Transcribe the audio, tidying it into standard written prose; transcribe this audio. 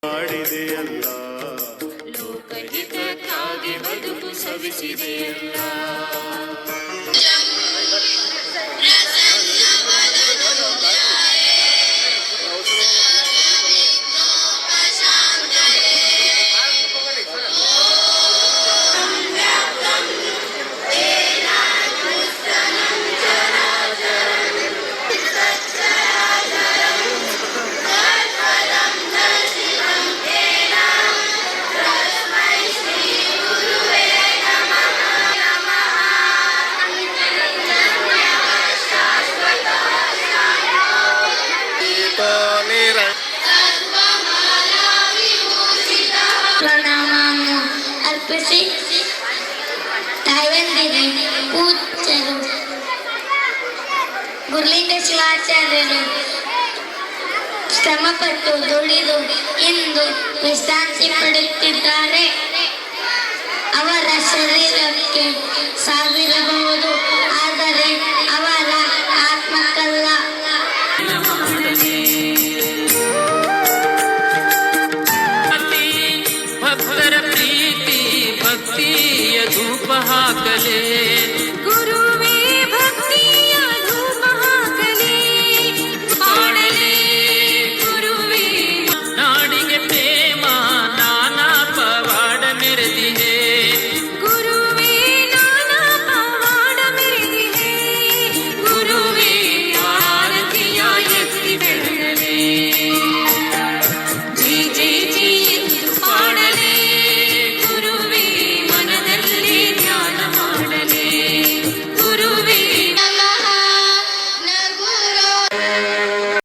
ಮಾಡಿದೆಯಲ್ಲ, ಲೋಕಹಿತಕ್ಕಾಗಿ ಬದುಕು ಸವಿಸಿದೆಯಲ್ಲ. ಪ್ರಣಾಮವನ್ನು ಅರ್ಪಿಸಿ ತಾಯಂದಿಗೆ ಪೂಜ್ಯರು ಗುರುಲಿಂಗ ಶಿವಾಚಾರ್ಯರು ಶ್ರಮಪಟ್ಟು ದುಡಿದು ಇಂದು ವಿಶ್ರಾಂತಿ ಪಡೆಯುತ್ತಿದ್ದಾರೆ. ಅವರ ಶರೀರಕ್ಕೆ ಸಾವಿರಬಹುದು, ಆದರೆ ಅವರ ಆತ್ಮಕ್ಕಲ್ಲ. ಭಕ್ತರ ಪ್ರೀತಿ ಭಕ್ತಿಯ ಧೂಪ ಹಾಕಲೇ